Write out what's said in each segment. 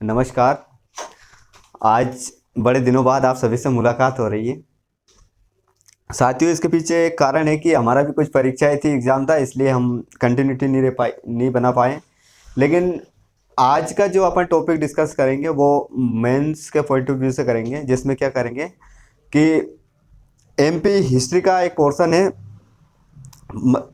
नमस्कार। आज बड़े दिनों बाद आप सभी से मुलाकात हो रही है। साथियों, इसके पीछे एक कारण है कि हमारा भी कुछ परीक्षाएं थी, एग्ज़ाम था, इसलिए हम कंटिन्यूटी नहीं बना पाए। लेकिन आज का जो अपन टॉपिक डिस्कस करेंगे वो मेंस के पॉइंट ऑफ व्यू से करेंगे, जिसमें क्या करेंगे कि एमपी हिस्ट्री का एक पोर्शन है।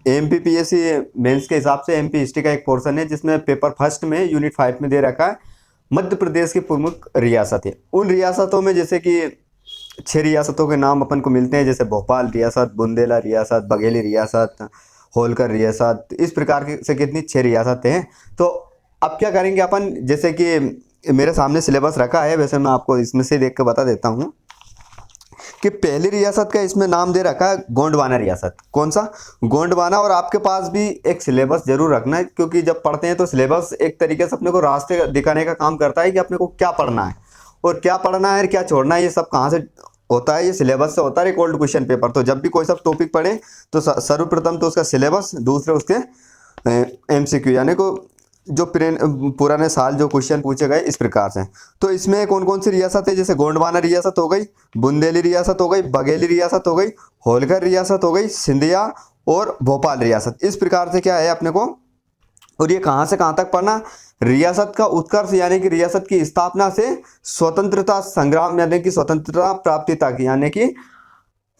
एमपीपीएससी मेंस के हिसाब से एमपी हिस्ट्री का एक पोर्शन है जिसमें पेपर फर्स्ट में यूनिट 5 में दे रखा है मध्य प्रदेश की प्रमुख रियासतें। उन रियासतों में जैसे कि 6 रियासतों के नाम अपन को मिलते हैं, जैसे भोपाल रियासत, बुंदेला रियासत, बघेली रियासत, होलकर रियासत। इस प्रकार की से कितनी 6 रियासतें हैं। तो अब क्या करेंगे अपन, जैसे कि मेरे सामने सिलेबस रखा है, वैसे मैं आपको इसमें से देख के बता देता हूँ कि पहली रियासत का इसमें नाम दे रखा है गोंडवाना रियासत। कौन सा? गोंडवाना। और आपके पास भी एक सिलेबस जरूर रखना है, क्योंकि जब पढ़ते हैं तो सिलेबस एक तरीके से अपने को रास्ते दिखाने का काम करता है कि अपने को क्या पढ़ना है और क्या पढ़ना है, क्या छोड़ना है। ये सब कहाँ से होता है? ये सिलेबस से होता है, एक ओल्ड क्वेश्चन पेपर। तो जब भी कोई सब टॉपिक पढ़े तो सर्वप्रथम तो उसका सिलेबस, दूसरे उसके एमसीक्यू यानी को जो पुराने साल जो क्वेश्चन पूछे गए इस प्रकार से। तो इसमें कौन कौन सी रियासत है? जैसे गोंडवाना रियासत हो गई, बुंदेली रियासत हो गई, बघेली रियासत हो गई, होलकर रियासत हो गई, सिंधिया और भोपाल रियासत। इस प्रकार से क्या है अपने को, और ये कहाँ से कहाँ तक पढ़ना? रियासत का उत्कर्ष यानी कि रियासत की स्थापना से स्वतंत्रता संग्राम यानी कि स्वतंत्रता प्राप्ति तक, यानी कि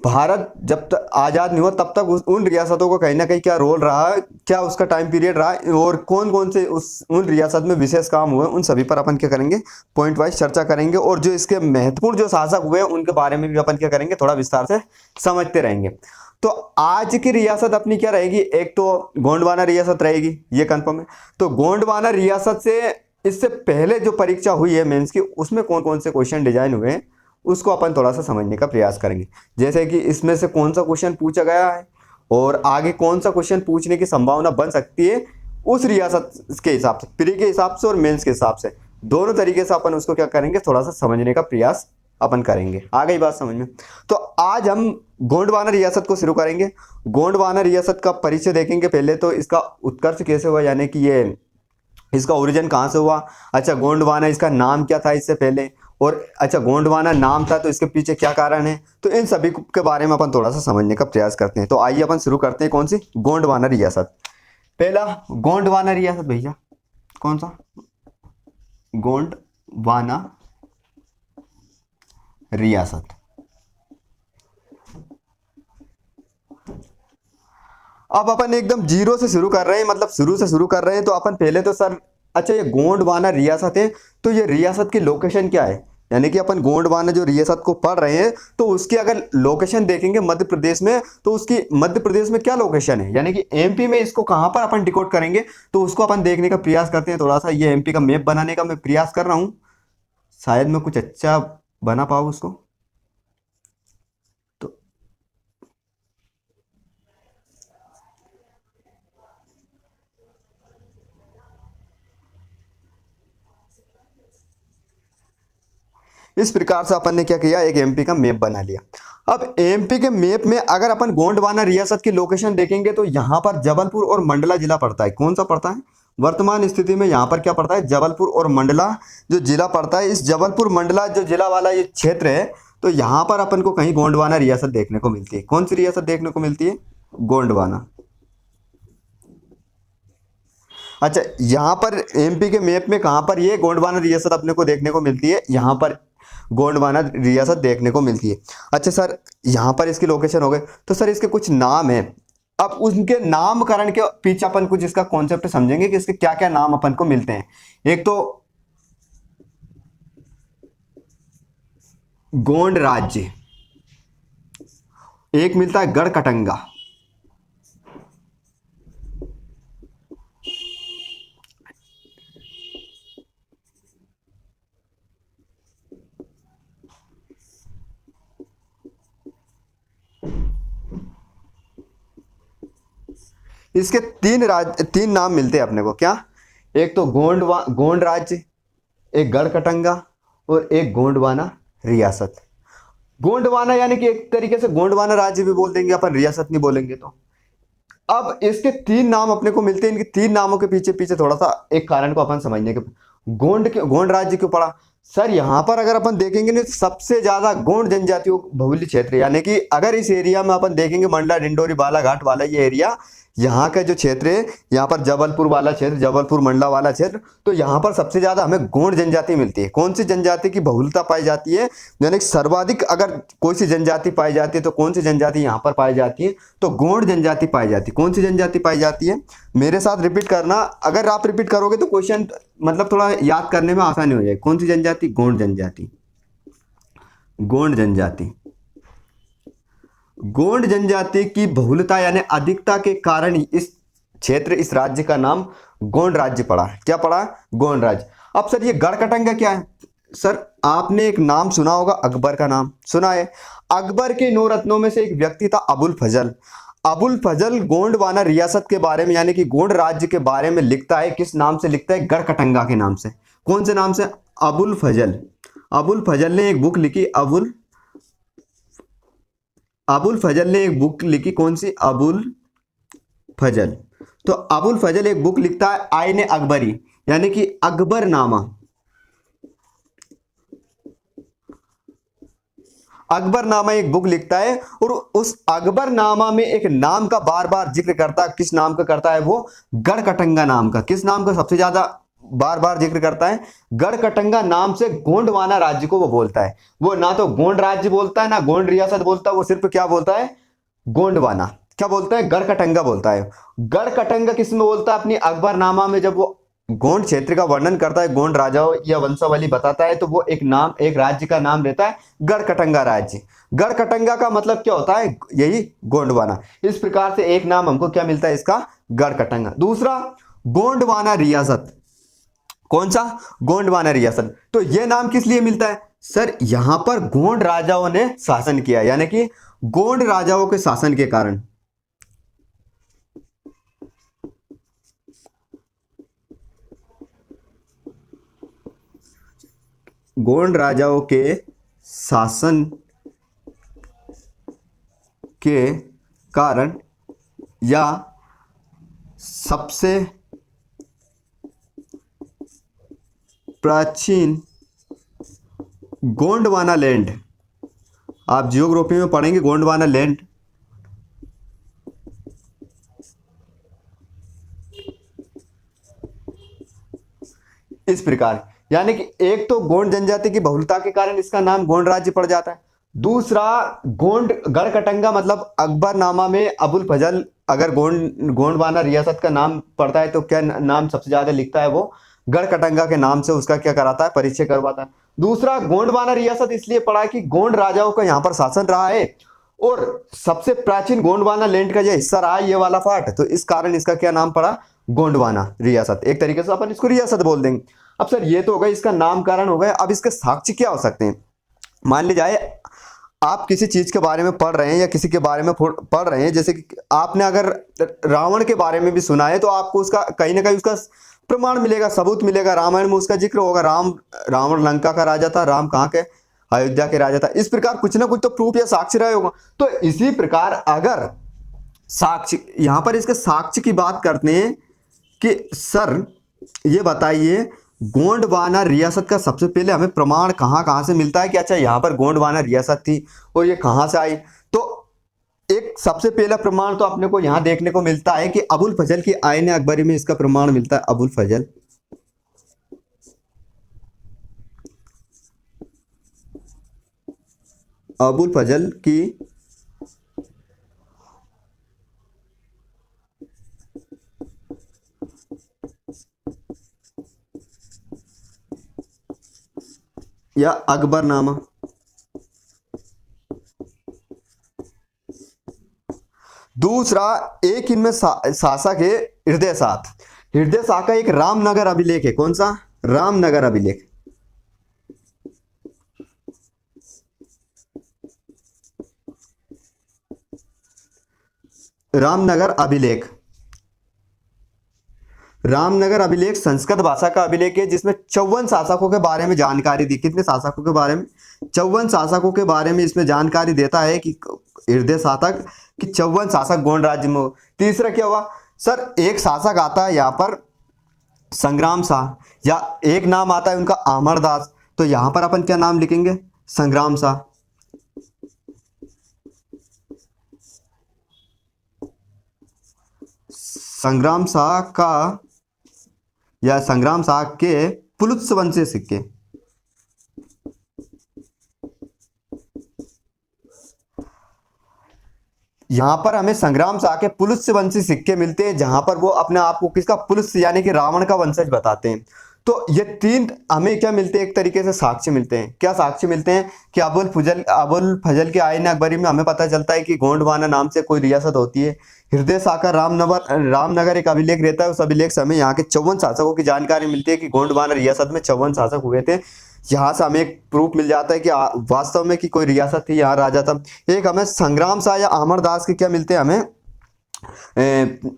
भारत जब तक आज़ाद नहीं हुआ तब तक उन रियासतों को कहीं ना कहीं क्या रोल रहा है, क्या उसका टाइम पीरियड रहा है, और कौन कौन से उन रियासत में विशेष काम हुए, उन सभी पर अपन क्या करेंगे, पॉइंट वाइज चर्चा करेंगे। और जो इसके महत्वपूर्ण जो शासक हुए उनके बारे में भी अपन क्या करेंगे, थोड़ा विस्तार से समझते रहेंगे। तो आज की रियासत अपनी क्या रहेगी? एक तो गोंडवाना रियासत रहेगी, ये कंफर्म है। तो गोंडवाना रियासत से इससे पहले जो परीक्षा हुई है मेंस की, उसमें कौन कौन से क्वेश्चन डिजाइन हुए हैं उसको अपन थोड़ा सा समझने का प्रयास करेंगे। जैसे कि इसमें से कौन सा क्वेश्चन पूछा गया है और आगे कौन सा क्वेश्चन पूछने की संभावना बन सकती है उस रियासत के हिसाब से, प्री के हिसाब से और मेंस के हिसाब से, दोनों तरीके से अपन उसको क्या करेंगे, थोड़ा सा समझने का प्रयास अपन करेंगे। आ गई बात समझ में? तो आज हम गोंडवाना रियासत को शुरू करेंगे। गोंडवाना रियासत का परिचय देखेंगे। पहले तो इसका उत्कर्ष कैसे हुआ, यानी कि ये इसका ओरिजिन कहाँ से हुआ। अच्छा, गोंडवाना इसका नाम क्या था इससे पहले, और अच्छा गोंडवाना नाम था तो इसके पीछे क्या कारण है। तो इन सभी के बारे में अपन थोड़ा सा समझने का प्रयास करते हैं। तो आइए अपन शुरू करते हैं। कौन सी? गोंडवाना रियासत। पहला गोंडवाना रियासत भैया, कौन सा? गोंडवाना रियासत। अब अपन एकदम जीरो से शुरू कर रहे हैं, मतलब शुरू से शुरू कर रहे हैं। तो अपन पहले तो सर, अच्छा ये गोंडवाना रियासत है तो ये रियासत की लोकेशन क्या है, यानी कि अपन गोंडवाना जो रियासत को पढ़ रहे हैं तो उसकी अगर लोकेशन देखेंगे मध्य प्रदेश में, तो उसकी मध्य प्रदेश में क्या लोकेशन है, यानी कि एमपी में इसको कहां पर अपन डिकोड करेंगे, तो उसको अपन देखने का प्रयास करते हैं। थोड़ा सा ये एमपी का मैप बनाने का मैं प्रयास कर रहा हूं, शायद मैं कुछ अच्छा बना पाऊँ उसको। तो इस प्रकार से अपन ने क्या किया, एक एमपी का मैप बना लिया। अब एमपी के मैप में अगर अपन गोंडवाना रियासत की लोकेशन देखेंगे तो यहाँ पर जबलपुर और मंडला जिला पड़ता है। कौन सा पड़ता है? वर्तमान स्थिति में यहाँ पर क्या पड़ता है? जबलपुर और मंडला जो जिला पड़ता है। इस जबलपुर मंडला जो जिला वाला ये क्षेत्र है, तो यहाँ पर अपन को कहीं गोंडवाना रियासत देखने को मिलती है। कौन सी रियासत देखने को मिलती है? गोंडवाना। अच्छा, यहाँ पर एमपी के मैप में कहाँ पर ये गोंडवाना रियासत अपने को देखने को मिलती है? यहाँ पर गोंडवाना रियासत देखने को मिलती है। अच्छा सर, यहाँ पर इसकी लोकेशन हो गई, तो सर इसके कुछ नाम है। अब उनके नामकरण के पीछे अपन कुछ इसका कॉन्सेप्ट समझेंगे कि इसके क्या क्या नाम अपन को मिलते हैं। एक तो गोंड राज्य, एक मिलता है गढ़कटंगा, इसके तीन नाम मिलते हैं अपने को। क्या? एक तो गोंड राज्य, एक गढ़कटंगा और एक गोंडवाना रियासत। गोंडवाना यानी कि एक तरीके से गोंडवाना राज्य भी बोल देंगे अपन, रियासत नहीं बोलेंगे तो। अब इसके तीन नाम अपने को मिलते हैं। इनके तीन नामों के पीछे पीछे थोड़ा सा एक कारण को अपन समझने के, गोंड राज्य क्यों पड़ा? सर यहाँ पर अगर अपन देखेंगे ना, सबसे ज्यादा गोंड जनजातियों बहुल्य क्षेत्र, यानी कि अगर इस एरिया में अपन देखेंगे मंडला, डिंडोरी, बालाघाट वाला ये एरिया, यहाँ का जो क्षेत्र है, यहाँ पर जबलपुर वाला क्षेत्र, जबलपुर मंडला वाला क्षेत्र, तो यहाँ पर सबसे ज्यादा हमें गोंड जनजाति मिलती है। कौन सी जनजाति की बहुलता पाई जाती है, यानी कि सर्वाधिक अगर कोई सी जनजाति पाई जाती है तो कौन सी जनजाति यहाँ पर पाई जाती है? तो गोंड जनजाति पाई जाती है। कौन सी जनजाति पाई जाती है? मेरे साथ रिपीट करना, अगर आप रिपीट करोगे तो क्वेश्चन मतलब थोड़ा याद करने में आसानी हो जाएगी। कौन सी जनजाति? गोंड जनजाति। गोंड जनजाति। गोंड जनजाति की बहुलता यानी अधिकता के कारण ही इस क्षेत्र, इस राज्य का नाम गोंड राज्य पड़ा। क्या पड़ा? गोंड राज्य। अब सर ये गढ़कटंगा क्या है? सर आपने एक नाम सुना होगा, अकबर का नाम सुना है। अकबर के 9 रत्नों में से एक व्यक्ति था अबुल फजल। अबुल फजल गोंडवाना रियासत के बारे में यानी कि गोंड राज्य के बारे में लिखता है। किस नाम से लिखता है? गढ़कटंगा के नाम से। कौन से नाम से? अबुल फजल। अबुल फजल ने एक बुक लिखी, अबुल फजल ने एक बुक लिखी। कौन सी? अबुल फजल। तो अबुल फजल एक बुक लिखता है आईन अकबरी, यानी कि अकबरनामा। अकबरनामा एक बुक लिखता है और उस अकबरनामा में एक नाम का बार बार जिक्र करता है। किस नाम का करता है वो? गढ़कटंगा नाम का। किस नाम का सबसे ज्यादा बार बार जिक्र करता है? गढ़कटंगा नाम से गोंडवाना राज्य को वो बोलता है। वो ना तो गोंड राज्य बोलता है ना गोंड रियासत बोलता है, वो सिर्फ क्या बोलता है? गोंडवाना। क्या बोलता है? गढ़कटंगा बोलता है। गढ़कटंगा किस में बोलता है? अपनी अकबरनामा में जब वो गोंड क्षेत्र का वर्णन करता है, गोंड राजाओं या वंशावली बताता है, तो वो एक नाम, एक राज्य का नाम लेता है गढ़कटंगा राज्य। गढ़कटंगा का मतलब क्या होता है? यही गोंडवाना। इस प्रकार से एक नाम हमको क्या मिलता है इसका? गढ़कटंगा। दूसरा, गोंडवाना रियासत। कौन सा? गोंडवाना रियासत। तो यह नाम किस लिए मिलता है? सर यहां पर गोंड राजाओं ने शासन किया, यानी कि गोंड राजाओं के शासन के कारण, गोंड राजाओं के शासन के कारण या सबसे प्राचीन गोंडवाना लैंड, आप जियोग्राफी में पढ़ेंगे गोंडवाना लैंड, इस प्रकार, यानी कि एक तो गोंड जनजाति की बहुलता के कारण इसका नाम गोंड राज्य पड़ जाता है। दूसरा, गोंड गढ़कटंगा मतलब अकबरनामा में अबुल फजल अगर गोंडवाना रियासत का नाम पड़ता है तो क्या नाम सबसे ज्यादा लिखता है? वो गढ़कटंगा के नाम से उसका क्या कराता है? परिचय करवाता है। दूसरा, गोंडवाना रियासत इसलिए पड़ा कि गोंड राजाओं का यहाँ पर शासन रहा है और सबसे प्राचीन गोंडवाना लैंड का यह हिस्सा रहा है, ये वाला पार्ट, तो इस कारण इसका क्या नाम पड़ा? गोंडवाना रियासत। एक तरीके से अपन इसको रियासत बोल देंगे। अब सर ये तो हो गया, इसका नामकरण हो गया। अब इसके साक्ष्य क्या हो सकते हैं? मान ली जाए आप किसी चीज के बारे में पढ़ रहे हैं या किसी के बारे में पढ़ रहे हैं, जैसे कि आपने अगर रावण के बारे में भी सुना है तो आपको उसका कहीं ना कहीं उसका प्रमाण मिलेगा, सबूत मिलेगा। रामायण में उसका जिक्र होगा, रावण लंका का राजा था, राम कहाँ के? अयोध्या के राजा था। इस प्रकार कुछ ना कुछ तो प्रूफ या साक्ष्य रहा होगा। तो इसी प्रकार अगर साक्ष्य, यहां पर इसके साक्ष्य की बात करते हैं कि सर ये बताइए गोंडवाना रियासत का सबसे पहले हमें प्रमाण कहाँ कहाँ से मिलता है कि अच्छा यहाँ पर गोंडवाना रियासत थी और ये कहाँ से आई? तो एक सबसे पहला प्रमाण तो अपने को यहाँ देखने को मिलता है कि अबुल फजल की आईन अकबरी में इसका प्रमाण मिलता है। अबुल फजल की या अकबरनामा। दूसरा, एक इनमें शासक है हृदय साथ। हृदय शाह का एक रामनगर अभिलेख है। कौन सा? रामनगर अभिलेख। रामनगर अभिलेख। रामनगर अभिलेख संस्कृत भाषा का अभिलेख है जिसमें 54 शासकों के बारे में जानकारी दी। कितने शासकों के बारे में? 54 शासकों के बारे में इसमें जानकारी देता है कि हृदय शासक कि 54 शासक गोंड राज्य में। तीसरा क्या हुआ? सर एक शासक आता है यहाँ पर संग्राम शाह। या एक नाम आता है उनका अमरदास, तो यहां पर अपन क्या नाम लिखेंगे, संग्राम शाह। संग्राम शाह का या संग्राम शाह के पुलुत्स वंशी सिक्के, यहां पर हमें संग्राम शाह के पुलुत्स वंशी सिक्के मिलते हैं, जहां पर वो अपने आप को किसका, पुलुत्स यानी कि रावण का वंशज बताते हैं। तो ये तीन हमें क्या मिलते हैं, एक तरीके से साक्ष्य मिलते हैं। क्या साक्ष्य मिलते हैं कि अबुल फजल के आईन अकबरी में हमें पता चलता है कि गोंडवाना नाम से कोई रियासत होती है। हृदय शाह का रामनगर एक अभिलेख रहता है, उस अभिलेख से हमें यहाँ के 54 शासकों की जानकारी मिलती है कि गोंडवाना रियासत में 54 शासक हुए थे। यहाँ से हमें एक प्रूफ मिल जाता है कि वास्तव में कि कोई रियासत थी, यहाँ राजा था। एक हमें संग्राम शाह या अमरदास के क्या मिलते हैं, हमें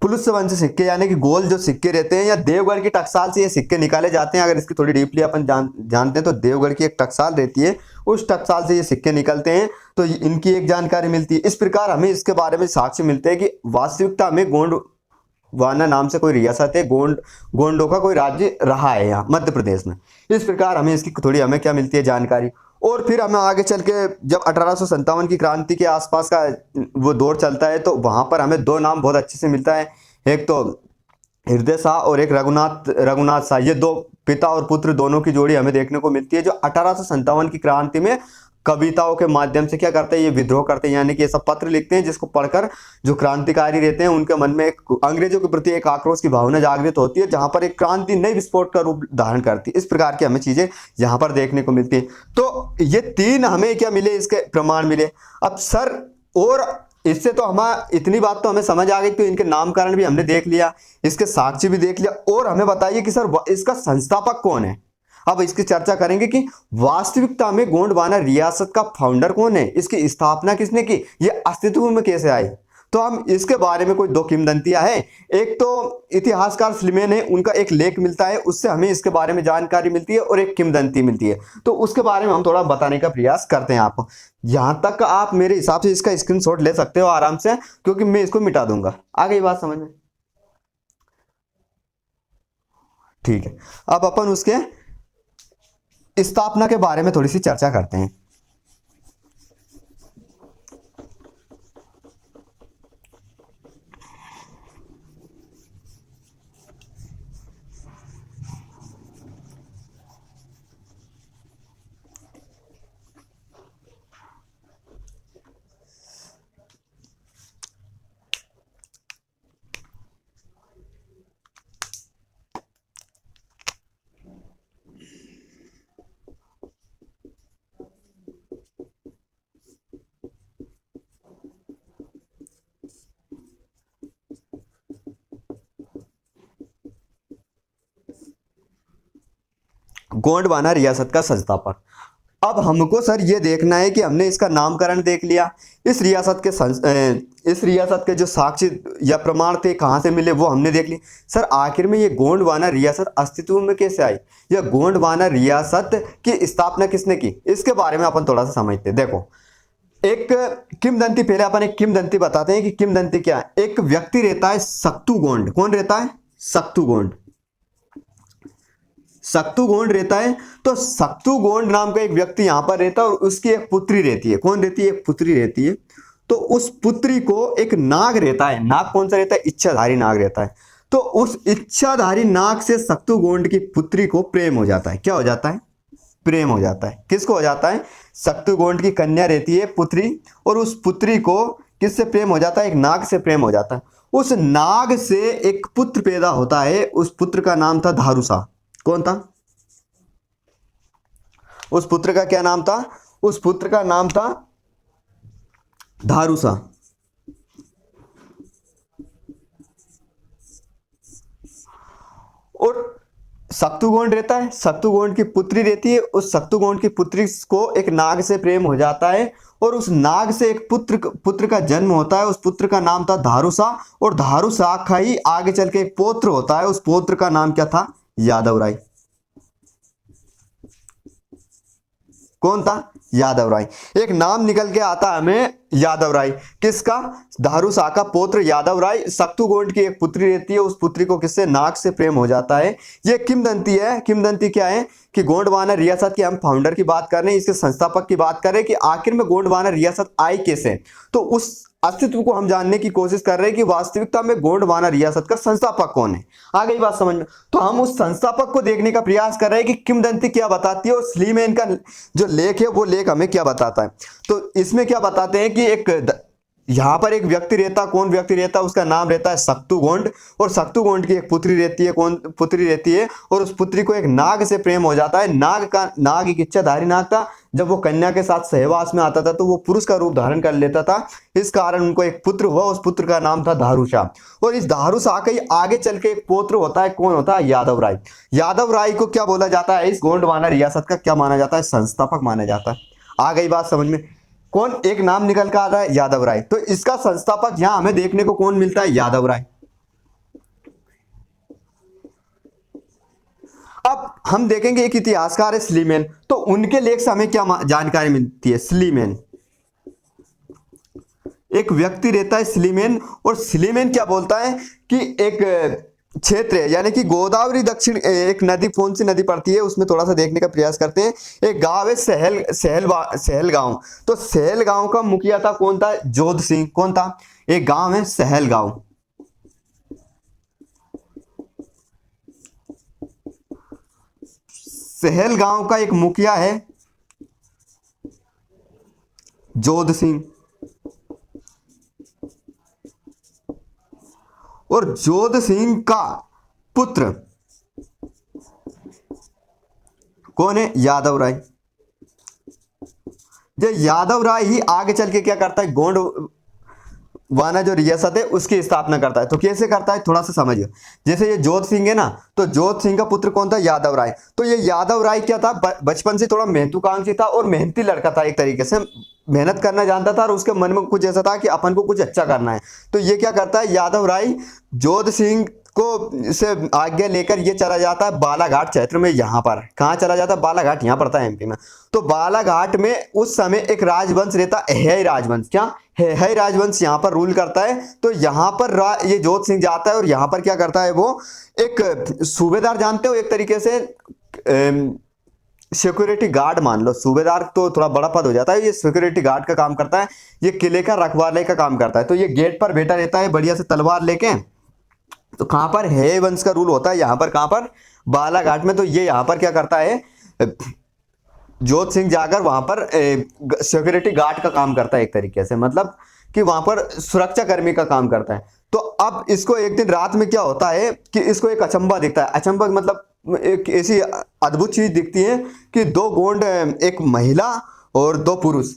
पुलुत्स वंश सिक्के यानी कि गोल जो सिक्के रहते हैं, या देवगढ़ की टकसाल से ये सिक्के निकाले जाते हैं। अगर इसकी थोड़ी डीपली अपन जानते हैं तो देवगढ़ की एक टकसाल रहती है, उस टकसाल से ये सिक्के निकलते हैं, तो इनकी एक जानकारी मिलती है। इस प्रकार हमें इसके बारे में साक्ष्य मिलते हैं कि वास्तविकता में गोंडवाना नाम से कोई रियासत है, गोंडों का कोई राज्य रहा है यहाँ मध्य प्रदेश में। इस प्रकार हमें इसकी थोड़ी हमें क्या मिलती है, जानकारी। और फिर हमें आगे चल के जब 1857 की क्रांति के आसपास का वो दौर चलता है, तो वहां पर हमें दो नाम बहुत अच्छे से मिलता है, एक तो हृदय शाह और एक रघुनाथ शाह। ये दो पिता और पुत्र दोनों की जोड़ी हमें देखने को मिलती है, जो 1857 की क्रांति में कविताओं के माध्यम से क्या करते हैं, ये विद्रोह करते हैं, यानी कि ये सब पत्र लिखते हैं, जिसको पढ़कर जो क्रांतिकारी रहते हैं उनके मन में एक अंग्रेजों के प्रति एक आक्रोश की भावना जागृत होती है, जहां पर एक क्रांति नई विस्फोट का रूप धारण करती है। इस प्रकार की हमें चीजें यहाँ पर देखने को मिलती है। तो ये तीन हमें क्या मिले, इसके प्रमाण मिले। अब सर, और इससे तो हम इतनी बात तो हमें समझ आ गई, तो इनके नामकरण भी हमने देख लिया, इसके साक्ष्य भी देख लिया, और हमें बताइए कि सर इसका संस्थापक कौन है। अब इसकी चर्चा करेंगे कि वास्तविकता में गोंडवाना रियासत का फाउंडर कौन है, इसकी स्थापना किसने की, ये अस्तित्व में कैसे आई। तो हम इसके बारे में कोई दो किंवदंतियां हैं। एक तो इतिहासकार स्लिमेन है, उनका एक लेख मिलता है, उससे हमें इसके बारे में जानकारी मिलती है, और एक किंवदंती मिलती है। तो उसके बारे में हम थोड़ा बताने का प्रयास करते हैं आपको। यहां तक आप मेरे हिसाब से इसका स्क्रीनशॉट ले सकते हो आराम से, क्योंकि मैं इसको मिटा दूंगा। आ गई बात समझ में? ठीक है, अब अपन उसके स्थापना के बारे में थोड़ी सी चर्चा करते हैं। गोंडवाना रियासत का संस्थापक। अब हमको सर ये देखना है कि हमने इसका नामकरण देख लिया, इस रियासत के जो साक्ष्य या प्रमाण थे कहाँ से मिले वो हमने देख ली। सर आखिर में ये गोंडवाना रियासत अस्तित्व में कैसे आई, या गोंडवाना रियासत की स्थापना किसने की, इसके बारे में अपन थोड़ा सा समझते हैं। देखो, एक किंवदंती, पहले अपन एक किंवदंती बताते हैं कि किंवदंती क्या है। एक व्यक्ति रहता है सक्तुगोंड, कौन रहता है, सक्तुगोंड, सक्तुगोंड रहता है। तो सक्तुगोंड नाम का एक व्यक्ति यहां पर रहता है, और उसकी एक पुत्री रहती है। कौन रहती है, एक पुत्री रहती है। तो उस पुत्री को एक नाग रहता है, नाग कौन सा रहता है, इच्छाधारी नाग रहता है। तो उस इच्छाधारी नाग से सक्तुगोंड की पुत्री को प्रेम हो जाता है। क्या हो जाता है, प्रेम हो जाता है। किसको हो जाता है, सक्तुगोंड की कन्या रहती है पुत्री, और उस पुत्री को किससे प्रेम हो जाता है, एक नाग से प्रेम हो जाता है। उस नाग से एक पुत्र पैदा होता है, उस पुत्र का नाम था धारुसा। कौन था, उस पुत्र का क्या नाम था, उस पुत्र का नाम था धारुसा। और सक्तुगोंड रहता है, सक्तुगोंड की पुत्री रहती है, उस सक्तुगोंड की पुत्री को एक नाग से प्रेम हो जाता है, और उस नाग से एक पुत्र का जन्म होता है। उस पुत्र का नाम था धारुसा, और धारुसा का ही आगे चल के एक पौत्र होता है, उस पौत्र का नाम क्या था, यादव राय। कौन था? यादव राय। एक नाम निकल के आता है हमें यादव राय, किसका? धारूशाह का पौत्र यादव राय। सक्तुगोंड की एक पुत्री रहती है, उस पुत्री को किससे? नाग से प्रेम हो जाता है। ये किंवदंती है। किंवदंती क्या है कि गोंडवाना रियासत के हम फाउंडर की बात कर रहे हैं, इसके संस्थापक की बात कर रहे हैं कि आखिर में गोंडवाना रियासत आई कैसे। तो उस अस्तित्व को हम जानने की कोशिश कर रहे हैं कि वास्तविकता में गोंडवाना रियासत का संस्थापक कौन है। आ गई बात समझ में? तो हम उस संस्थापक को देखने का प्रयास कर रहे हैं कि किंवदंती क्या बताती है और स्लीमैन का जो लेख है वो लेख हमें क्या बताता है। तो इसमें क्या बताते हैं कि यहाँ पर एक व्यक्ति रहता, कौन व्यक्ति रहता? उसका नाम रहता है सक्तुगोंड, और सक्तुगोंड की एक पुत्री रहती है, कौन पुत्री रहती है? और उस पुत्री को एक नाग से प्रेम हो जाता है। नाग एक इच्छाधारी नाग था। जब वो कन्या के साथ सहवास में आता था तो वो पुरुष का रूप धारण कर लेता था। इस कारण उनको एक पुत्र हुआ, उस पुत्र का नाम था धारूशाह। और इस धारूशाह का ही आगे चल के एक पौत्र होता है, कौन होता है? यादव राय। यादव राय को क्या बोला जाता है? इस गोंडवाना रियासत का क्या माना जाता है? संस्थापक माना जाता है। आ गई बात समझ में? कौन? एक नाम निकल कर आ रहा है, यादव राय। तो इसका संस्थापक यहां हमें देखने को कौन मिलता है? यादव राय। अब हम देखेंगे एक इतिहासकार है स्लीमैन, तो उनके लेख से हमें क्या जानकारी मिलती है? स्लीमैन एक व्यक्ति रहता है स्लीमैन, और स्लीमैन क्या बोलता है कि एक क्षेत्र है, यानी कि गोदावरी दक्षिण एक नदी, कौन सी नदी पड़ती है उसमें थोड़ा सा देखने का प्रयास करते हैं। एक गांव है सहल गांव। तो सहल गांव का मुखिया था, कौन था? जोध सिंह। कौन था? एक गांव है सहल गांव। सहल गांव का एक मुखिया है जोध सिंह, और जोध सिंह का पुत्र कौन है? यादव राय। जो यादव राय ही आगे चल के क्या करता है? गोंडवाना जो रियासत है उसकी स्थापना करता है। तो कैसे करता है थोड़ा सा समझिए। जैसे ये जोध सिंह है ना, तो जोध सिंह का पुत्र कौन था? यादव राय। तो ये यादव राय क्या था? बचपन से थोड़ा महत्वाकांक्षी था और मेहनती लड़का था, एक तरीके से मेहनत करना जानता था, और उसके मन में कुछ ऐसा था कि अपन को कुछ अच्छा करना है। तो ये क्या करता है? यादव राय जोध सिंह को से आज्ञा लेकर ये चला जाता है बालाघाट क्षेत्र में। यहाँ पर कहाँ चला जाता है? बालाघाट, यहाँ पड़ता है एमपी में। तो बालाघाट में उस समय एक राजवंश रहता है राजवंश। क्या है? राजवंश यहाँ पर रूल करता है। तो यहाँ पर ये जोध सिंह जाता है और यहाँ पर क्या करता है? वो एक सूबेदार, जानते हो, एक तरीके से सिक्योरिटी गार्ड मान लो। सूबेदार तो थोड़ा बड़ा पद हो जाता है, ये सिक्योरिटी गार्ड का काम करता है, ये किले का रखवाले का काम करता है। तो ये गेट पर बैठा रहता है बढ़िया से तलवार लेके। तो कहां पर है वंश का रूल होता है? यहाँ पर। कहां पर? बालाघाट में। तो ये यहाँ पर क्या करता है? जोध सिंह जाकर वहां पर सिक्योरिटी गार्ड का काम करता है, एक तरीके से, मतलब कि वहां पर सुरक्षा कर्मी का काम करता है। तो अब इसको एक दिन रात में क्या होता है कि इसको एक अचंबा दिखता है। अचंबा मतलब एक ऐसी अद्भुत चीज दिखती है कि दो गोंड, एक महिला और दो पुरुष,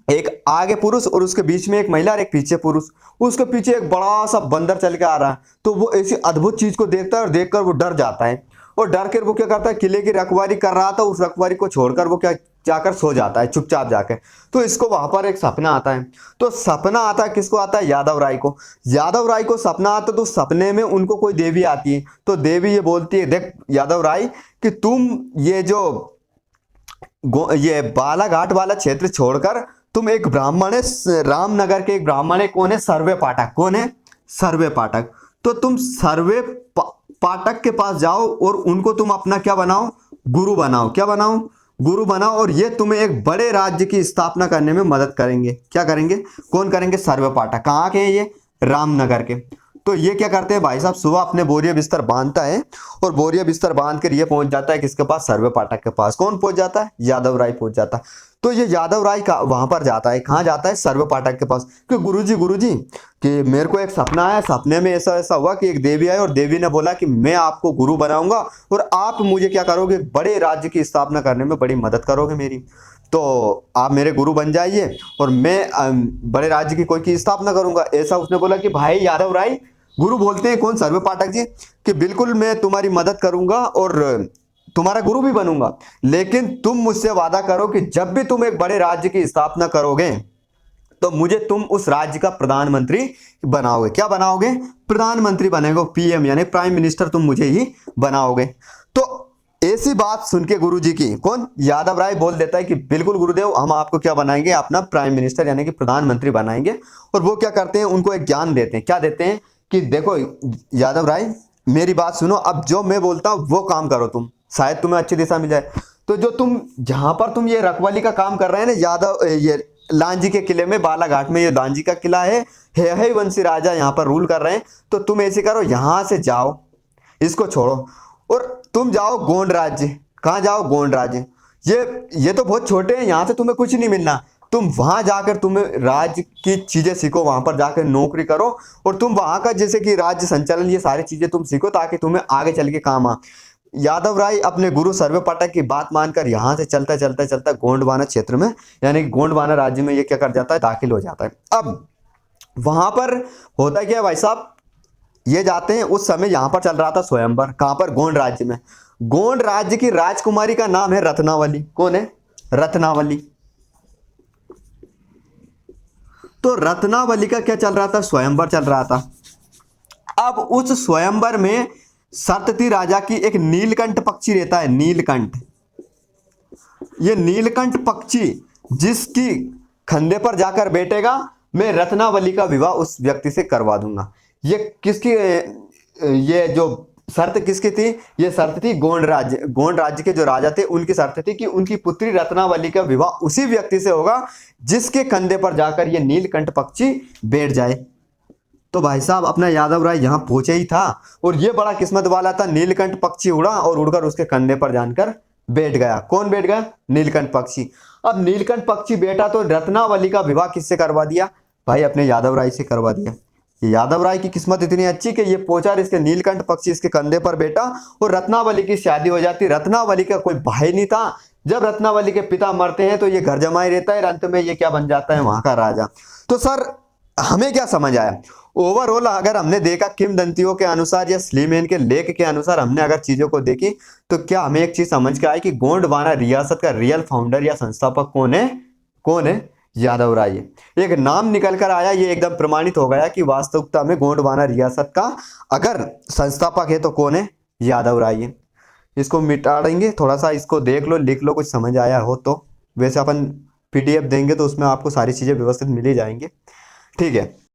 एक आगे पुरुष और उसके बीच में एक महिला और एक पीछे पुरुष, उसके पीछे एक बड़ा सा बंदर चल के आ रहा है। तो वो ऐसी अद्भुत चीज को देखता है और देखकर वो डर जाता है, और डर कर वो क्या करता है? किले की रखवाली कर रहा था, उस रखवाली को छोड़कर वो क्या जाकर सो जाता है चुपचाप जाकर। तो इसको वहां पर एक सपना आता है। तो सपना आता है, किसको आता है? यादव राय को। यादव राय को सपना आता है, तो सपने में उनको कोई देवी आती है। तो देवी ये बोलती है, देख यादव राय कि तुम ये जो ये बालाघाट वाला क्षेत्र छोड़कर तुम एक ब्राह्मण है, रामनगर के एक ब्राह्मण है, कौन है? सर्वे पाठक। कौन है? सर्वे पाठक। तो तुम सर्वे पाठक के पास जाओ और उनको तुम अपना क्या बनाओ? गुरु बनाओ। क्या बनाओ? गुरु बनाओ, और ये तुम्हें एक बड़े राज्य की स्थापना करने में मदद करेंगे। क्या करेंगे? कौन करेंगे? सर्वे पाठक। कहाँ के हैं ये? रामनगर के। तो ये क्या करते हैं भाई साहब? सुबह अपने बोरिया बिस्तर बांधता है, और बोरिया बिस्तर बांध कर ये पहुंच जाता है किसके पास? सर्वे पाठक के पास। कौन पहुंच जाता है? यादव राय पहुंच जाता है। तो ये यादव राय का वहां पर जाता है। कहाँ जाता है? सर्वे पाठक के पास कि गुरुजी कि मेरे को एक सपना आया, सपने में ऐसा ऐसा हुआ कि एक देवी आई और देवी ने बोला कि मैं आपको गुरु बनाऊंगा और आप मुझे क्या करोगे? बड़े राज्य की स्थापना करने में बड़ी मदद करोगे मेरी। तो आप मेरे गुरु बन जाइए और मैं बड़े राज्य की कोई की स्थापना करूंगा। ऐसा उसने बोला कि भाई यादव राय, गुरु बोलते हैं कौन? सर्वे पाठक जी, कि बिल्कुल मैं तुम्हारी मदद करूंगा और तुम्हारा गुरु भी बनूंगा, लेकिन तुम मुझसे वादा करो कि जब भी तुम एक बड़े राज्य की स्थापना करोगे तो मुझे तुम उस राज्य का प्रधानमंत्री बनाओगे। क्या बनाओगे? प्रधानमंत्री बनेगा, पीएम यानी प्राइम मिनिस्टर तुम मुझे ही बनाओगे। तो ऐसी बात सुन के गुरुजी की, कौन, यादव राय बोल देता है कि बिल्कुल गुरुदेव, हम आपको क्या बनाएंगे, अपना प्राइम मिनिस्टर यानी कि प्रधानमंत्री बनाएंगे। और वो क्या करते हैं, उनको एक ज्ञान देते हैं। क्या देते हैं कि देखो यादव राय, मेरी बात सुनो, अब जो मैं बोलता हूँ वो काम करो तुम, शायद तुम्हें अच्छी दिशा मिल जाए। तो जो तुम जहां पर तुम ये रखवाली का काम कर रहे हैं ना, यादव ये लांजी के किले में, बालाघाट में ये लांजी का किला है वंशी राजा यहाँ पर रूल कर रहे हैं। तो तुम ऐसे करो, यहां से जाओ, इसको छोड़ो और तुम जाओ गोंड राज्य। कहाँ जाओ, गोंड राज्य। ये तो बहुत छोटे हैं, यहाँ से तुम्हें कुछ नहीं मिलना। तुम वहां जाकर तुम्हें राज्य की चीजें सीखो, वहां पर जाकर नौकरी करो और तुम वहां का जैसे कि राज्य संचालन, ये सारी चीजें तुम सीखो ताकि तुम्हें आगे चल के काम आ। यादव राय अपने गुरु सर्वपाठक की बात मानकर यहाँ से चलता चलता चलता गोंडवाना क्षेत्र में यानी गोंडवाना राज्य में ये क्या कर जाता है, दाखिल हो जाता है। अब वहां पर होता क्या है भाई साहब, ये जाते हैं, उस समय यहां पर चल रहा था स्वयंवर। कहां पर, गोंड राज्य में। गोंड राज्य की राजकुमारी का नाम है रत्नावली। कौन है, रत्नावली। तो रत्नावली का क्या चल रहा था, स्वयंवर चल रहा था। अब उस स्वयंवर में सतती राजा की एक नीलकंठ पक्षी रहता है, नीलकंठ। ये नीलकंठ पक्षी जिसकी खंधे पर जाकर बैठेगा, मैं रत्नावली का विवाह उस व्यक्ति से करवा दूंगा। ये किसकी, ये जो शर्त किसकी थी, ये शर्त थी गोंड राज्य के जो राजा थे उनकी शर्त थी कि उनकी पुत्री रत्नावली का विवाह उसी व्यक्ति से होगा जिसके कंधे पर जाकर ये नीलकंठ पक्षी बैठ जाए। तो भाई साहब अपना यादव राय यहाँ पहुंचे ही था और ये बड़ा किस्मत वाला था, नीलकंठ पक्षी उड़ा और उड़कर उसके कंधे पर जानकर बैठ गया। कौन बैठ गया, नीलकंठ पक्षी। अब नीलकंठ पक्षी बैठा तो रत्नावली का विवाह किससे करवा दिया, भाई अपने यादव राय से करवा दिया। यादव राय की किस्मत इतनी अच्छी कि ये पहुंचा, इसके नीलकंठ पक्षी इसके कंधे पर बैठा और रत्नावली की शादी हो जाती। रत्नावली का कोई भाई नहीं था। जब रत्नावली के पिता मरते हैं तो ये घर जमाई रहता है, अंत में ये क्या बन जाता है, वहां का राजा। तो सर हमें क्या समझ आया, ओवरऑल अगर हमने देखा किंवदंतियों के अनुसार या स्लीमैन के लेख के अनुसार हमने अगर चीजों को देखी तो क्या हमें एक चीज समझ के आई कि गोंडवाना रियासत का रियल फाउंडर या संस्थापक कौन है, कौन है, यादव राय। एक नाम निकल कर आया, ये एकदम प्रमाणित हो गया कि वास्तविकता में गोंडवाना रियासत का अगर संस्थापक है तो कौन है, यादव राय। इसको मिटा देंगे, थोड़ा सा इसको देख लो, लिख लो, कुछ समझ आया हो तो। वैसे अपन PDF देंगे तो उसमें आपको सारी चीजें व्यवस्थित मिल ही जाएंगे, ठीक है।